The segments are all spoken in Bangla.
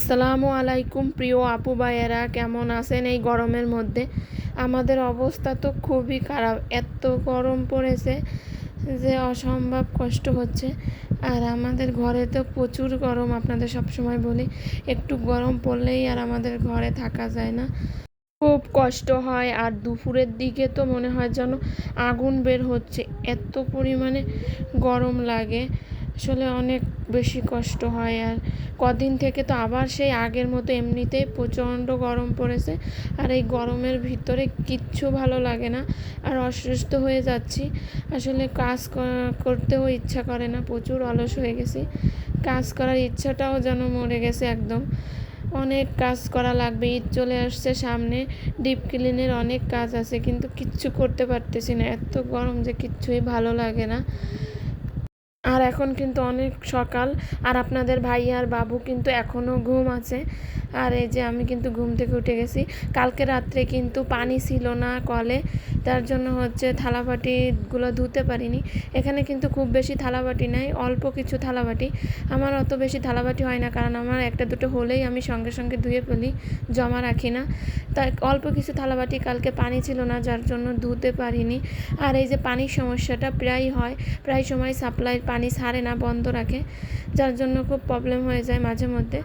আসসালামু আলাইকুম প্রিয় আপু ভাইয়েরা, কেমন আছেন এই গরমের মধ্যে? আমাদের অবস্থা তো খুবই খারাপ, এত গরম পড়েছে যে অসম্ভব কষ্ট হচ্ছে। আর আমাদের ঘরে তো প্রচুর গরম, আপনাদের সব সময় বলি একটু গরম পড়লেই আর আমাদের ঘরে থাকা যায় না, খুব কষ্ট হয়। আর দুপুরের দিকে তো মনে হয় যেন আগুন বের হচ্ছে, এত পরিমাণে গরম লাগে, আসলে অনেক বেশি কষ্ট হয়। আর কদিন থেকে তো আবার সেই আগের মতো এমনিতেই প্রচণ্ড গরম পড়েছে, আর এই গরমের ভিতরে কিচ্ছু ভালো লাগে না, আর অসুস্থ হয়ে যাচ্ছি। আসলে কাজ করতেও ইচ্ছা করে না, প্রচুর অলস হয়ে গেছি, কাজ করার ইচ্ছাটাও যেন মরে গেছে একদম। অনেক কাজ করা লাগবে, ঈদ চলে আসছে সামনে, ডিপ ক্লিনের অনেক কাজ আছে, কিন্তু কিচ্ছু করতে পারতেছি না, এত গরম যে কিচ্ছুই ভালো লাগে না। আর এখন কিন্তু অনেক সকাল, আর আপনাদের ভাই আর বাবু কিন্তু এখনও ঘুম আছে। আর এই যে আমি কিন্তু ঘুম থেকে উঠে গেছি, কালকে রাত্রে কিন্তু পানি ছিল না কলে, তার জন্য হচ্ছে থালাবাটিগুলো ধুতে পারিনি। এখানে কিন্তু খুব বেশি থালাবাটি নাই, অল্প কিছু থালাবাটি। আমার অত বেশি থালাবাটি হয় না, কারণ আমার একটা দুটো হলেই আমি সঙ্গে সঙ্গে ধুয়ে ফেলি, জমা রাখি না। তাই অল্প কিছু থালাবাটি, কালকে পানি ছিল না যার জন্য ধুতে পারিনি। আর এই যে পানির সমস্যাটা প্রায় হয়, প্রায় সময় সাপ্লাইয়ের পানি ছাড়ে না, বন্ধ রাখে, যার জন্য খুব প্রবলেম হয়ে যায় মাঝে মধ্যে।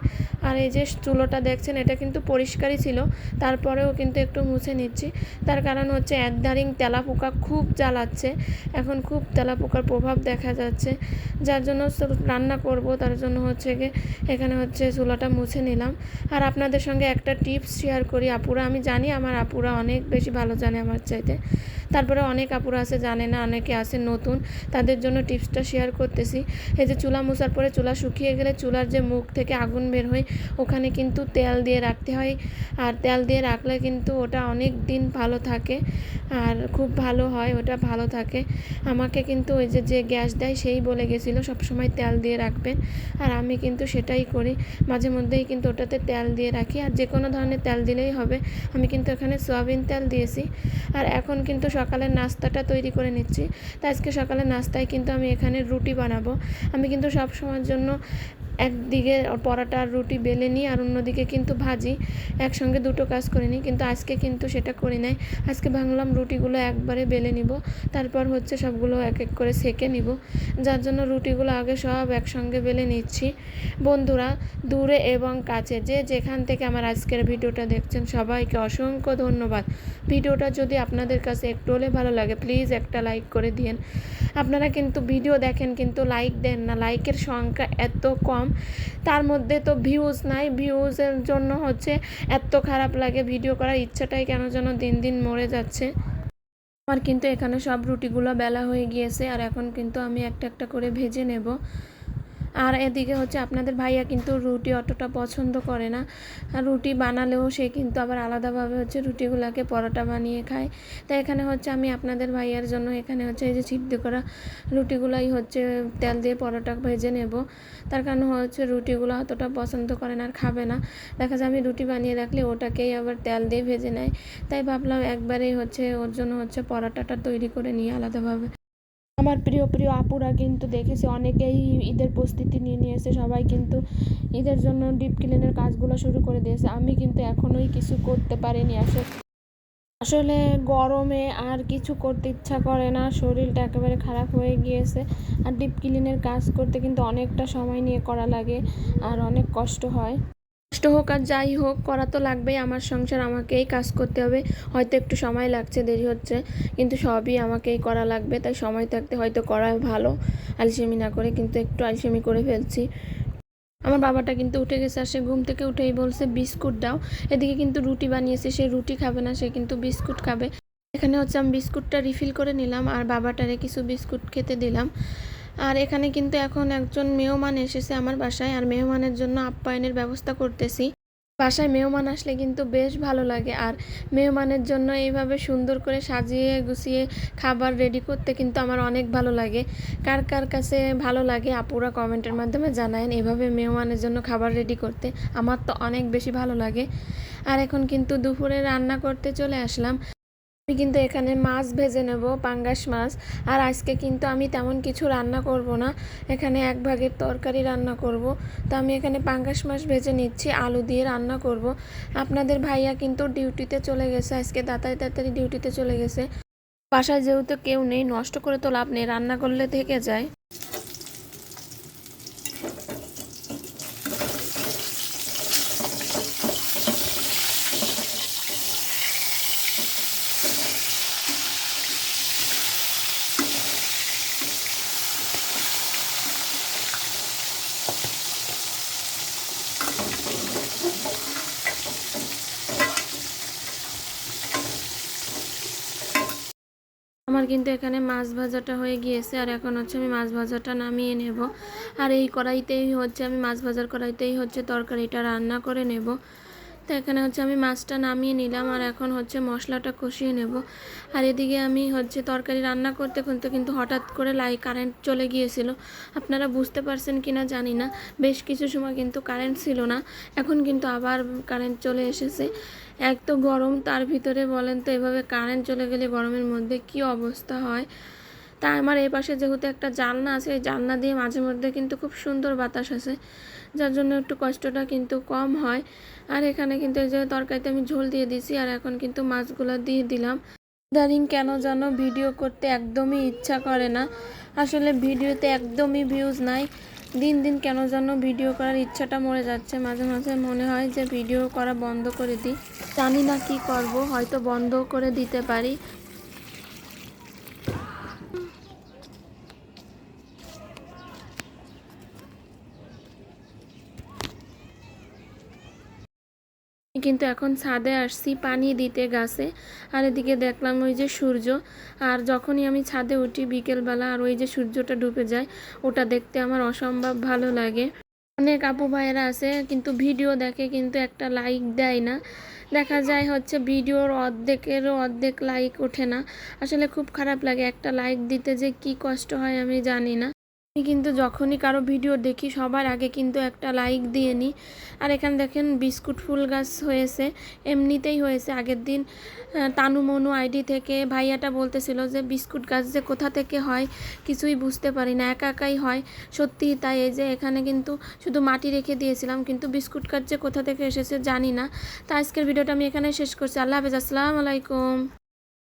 আর এই যে চুলোটা দেখছেন, এটা কিন্তু পরিষ্কারই ছিল, তারপরেও কিন্তু একটু মুছে নিচ্ছি, তার কারণ হচ্ছে একদারিং তেলাপোকা খুব জ্বালাচ্ছে, এখন খুব তেলাপোকার প্রভাব দেখা যাচ্ছে, যার জন্য রান্না করব, তার জন্য হচ্ছে গিয়ে এখানে হচ্ছে চুলাটা মুছে নিলাম। আর আপনাদের সঙ্গে একটা টিপস শেয়ার করি আপুরা, আমি জানি আমার আপুরা অনেক বেশি ভালো জানে আমার চাইতে, তারপরে অনেক আপুরা আছে জানে না, অনেকে আছে নতুন, তাদের জন্য টিপসটা শেয়ার করতেছি। এই যে চুলা মোছার পরে চুলা শুকিয়ে গেলে চুলার যে মুখ থেকে আগুন বের হয়, ওখানে কিন্তু তেল দিয়ে রাখতে হয়, আর তেল দিয়ে রাখলে কিন্তু ওটা অনেক দিন ভালো থাকে, আর খুব ভালো হয়, ওটা ভালো থাকে। আমাকে কিন্তু ওই যে গ্যাস দেয় সেই বলে গেছিলো সবসময় তেল দিয়ে রাখবেন, আর আমি কিন্তু সেটাই করি, মাঝে মধ্যেই কিন্তু ওটাতে তেল দিয়ে রাখি, আর যে কোনো ধরনের তেল দিলেই হবে। আমি কিন্তু এখানে সয়াবিন তেল দিয়েছি। আর এখন কিন্তু সকালের নাস্তাটা তৈরি করে নিচ্ছি। তো আজকে সকালের নাস্তায় কিন্তু আমি এখানে রুটি বানাবো। আমি কিন্তু সব সময়ের জন্য একদিকে পরোটা আর রুটি বেলে নিই, আর অন্যদিকে কিন্তু ভাজি, একসঙ্গে দুটো কাজ করে নিই, কিন্তু আজকে কিন্তু সেটা করি নাই। আজকে ভাবলাম রুটিগুলো একবারে বেলে নিব, তারপর হচ্ছে সবগুলো এক এক করে সেঁকে নিব, যার জন্য রুটিগুলো আগে সব একসঙ্গে বেলে নিচ্ছি। বন্ধুরা, দূরে এবং কাছে যে যেখান থেকে আমার আজকের ভিডিওটা দেখছেন, সবাইকে অসংখ্য ধন্যবাদ। ভিডিওটা যদি আপনাদের কাছে একটু হলে ভালো লাগে, প্লিজ একটা লাইক করে দিন। আপনারা কিন্তু ভিডিও দেখেন কিন্তু লাইক দেন না, লাইকের সংখ্যা এত কম, তার মধ্যে তো ভিউজ নাই, ভিউজের জন্য হচ্ছে এত খারাপ লাগে, ভিডিও করার ইচ্ছাটাই কেন যেন দিন দিন মরে যাচ্ছে। আমার কিন্তু এখানে সব রুটিগুলো বেলা হয়ে গিয়েছে, আর এখন কিন্তু আমি একটা একটা করে ভেজে নেব। আর এদিকে হচ্ছে আপনাদের ভাইয়া কিন্তু রুটি অতটা পছন্দ করে না, আর রুটি বানালেও সে কিন্তু আবার আলাদাভাবে হচ্ছে রুটিগুলোকে পরোটা বানিয়ে খায়। তাই এখানে হচ্ছে আমি আপনাদের ভাইয়ার জন্য এখানে হচ্ছে এই যে সিদ্ধ করা রুটিগুলাই হচ্ছে তেল দিয়ে পরোটা ভেজে নেব, তার কারণ হচ্ছে রুটিগুলো অতটা পছন্দ করে না আর খাবে না, দেখা যায় আমি রুটি বানিয়ে রাখলে ওটাকেই আবার তেল দিয়ে ভেজে নেয়। তাই ভাবলাম একবারেই হচ্ছে ওর জন্য হচ্ছে পরোটাটা তৈরি করে নিয়ে আলাদাভাবে। আমার প্রিয় প্রিয় আপুরা কিন্তু দেখেছি অনেকেই ঈদের প্রস্তুতি নিয়ে নিয়েছে, সবাই কিন্তু ঈদের জন্য ডিপ ক্লিনের কাজগুলো শুরু করে দিয়েছে, আমি কিন্তু এখনোই কিছু করতে পারিনি। আসলে গরমে আর কিছু করতে ইচ্ছা করে না, শরীরটা একেবারে খারাপ হয়ে গিয়েছে, আর ডিপ ক্লিনের কাজ করতে কিন্তু অনেকটা সময় নিয়ে করা লাগে, আর অনেক কষ্ট হয়। কষ্ট হোক আর যাই হোক, করা তো লাগবেই, আমার সংসার আমাকেই কাজ করতে হবে, হয়তো একটু সময় লাগছে, দেরি হচ্ছে, কিন্তু সবই আমাকেই করা লাগবে, তাই সময় থাকতে হয়তো করাই ভালো, আলসেমি না করে, কিন্তু একটু আলসেমি করে ফেলছি। আমার বাবাটা কিন্তু উঠে গেছে, আর সে ঘুম থেকে উঠেই বলছে বিস্কুট দাও। এদিকে কিন্তু রুটি বানিয়েছে, সে রুটি খাবে না, সে কিন্তু বিস্কুট খাবে। এখানে হচ্ছে আমি বিস্কুটটা রিফিল করে নিলাম, আর বাবাটারে কিছু বিস্কুট খেতে দিলাম। আর এখানে কিন্তু এখন একজন মেহমান এসেছে আমার বাসায়, আর মেহমানের জন্য আপ্যায়নের ব্যবস্থা করতেছি। বাসায় মেহমান আসলে কিন্তু বেশ ভালো লাগে, আর মেহমানের জন্য এইভাবে সুন্দর করে সাজিয়ে গুছিয়ে খাবার রেডি করতে কিন্তু আমার অনেক ভালো লাগে। কার কার কাছে ভালো লাগে আপুরা কমেন্টের মাধ্যমে জানায়েন, এভাবে মেহমানের জন্য খাবার রেডি করতে আমার তো অনেক বেশি ভালো লাগে। আর এখন কিন্তু দুপুরে রান্না করতে চলে আসলাম। আমি কিন্তু এখানে মাছ ভেজে নেব, পাঙ্গাস মাছ। আর আজকে কিন্তু আমি তেমন কিছু রান্না করব না, এখানে এক ভাগের তরকারি রান্না করব। তো আমি এখানে পাঙ্গাস মাছ ভেজে নিচ্ছি, আলু দিয়ে রান্না করব। আপনাদের ভাইয়া কিন্তু ডিউটিতে চলে গেছে, আজকে তাড়াতাড়ি ডিউটিতে চলে গেছে। বাসায় যেহেতু কেউ নেই, নষ্ট করে তো লাভ নেই, রান্না করলে থেকে যায়। আমার কিন্তু এখানে মাছ ভাজাটা হয়ে গিয়েছে, আর এখন হচ্ছে আমি মাছ ভাজাটা নামিয়ে নেব। আর এই কড়াইতেই হচ্ছে আমি মাছ ভাজার কড়াইতেই হচ্ছে তরকারিটা রান্না করে নেব। তো এখানে হচ্ছে আমি মাছটা নামিয়ে নিলাম, আর এখন হচ্ছে মশলাটা কষিয়ে নেব। আর এদিকে আমি হচ্ছে তরকারি রান্না করতে করতে কিন্তু হঠাৎ করে কারেন্ট চলে গিয়েছিল। আপনারা বুঝতে পারছেন কিনা জানি না, বেশ কিছু সময় কিন্তু কারেন্ট ছিল না, এখন কিন্তু আবার কারেন্ট চলে এসেছে। এক তো গরম, তার ভিতরে বলেন তো এভাবে কারেন্ট চলে গেলে গরমের মধ্যে কি অবস্থা হয়। তা আমার এই পাশে যেহেতু একটা জানলা আছে, এই জানলা দিয়ে মাঝে মধ্যে কিন্তু খুব সুন্দর বাতাস আসে, যার জন্য একটু কষ্টটা কিন্তু কম হয়। আর এখানে কিন্তু এই যে তরকারিতে আমি ঝোল দিয়ে দিছি, আর এখন কিন্তু মাছগুলো দিয়ে দিলাম। ইদানিং কেন যেন ভিডিও করতে একদমই ইচ্ছা করে না, আসলে ভিডিওতে একদমই ভিউজ নাই। দিন দিন কেন যেন ভিডিও করার ইচ্ছাটা মরে যাচ্ছে, মাঝে মাঝে মনে হয় যে ভিডিও করা বন্ধ করে দিই। জানি না কি করব, হয়তো বন্ধ করে দিতে পারি। কিন্তু এখন ছাদে আসছি পানি দিতে গাছে, আর এদিকে দেখলাম ওই যে সূর্য। আর যখনই আমি ছাদে উঠি বিকেলবেলা, আর ওই যে সূর্যটা ডুবে যায়, ওটা দেখতে আমার অসম্ভব ভালো লাগে। অনেক আপু ভাইয়েরা আছে কিন্তু ভিডিও দেখে কিন্তু একটা লাইক দেয় না, দেখা যায় হচ্ছে ভিডিওর অর্ধেকেরও অর্ধেক লাইক ওঠে না। আসলে খুব খারাপ লাগে, একটা লাইক দিতে যে কি কষ্ট হয় আমি জানি না। আমি কিন্তু যখনই কারো ভিডিও দেখি সবার আগে কিন্তু একটা লাইক দিয়ে নিই। আর এখানে দেখেন বিস্কুট ফুল গাছ হয়েছে, এমনিতেই হয়েছে। আগের দিন তানু মনু আইডি থেকে ভাইয়াটা বলতেছিল যে বিস্কুট গাছ যে কোথা থেকে হয় কিছুই বুঝতে পারি না, একা একাই হয়। সত্যিই তাই, এই যে এখানে কিন্তু শুধু মাটি রেখে দিয়েছিলাম, কিন্তু বিস্কুট গাছ যে কোথা থেকে এসেছে জানি না। তো আজকের ভিডিওটা আমি এখানে শেষ করছি। আল্লাহ হাফেজ, আসসালামু আলাইকুম।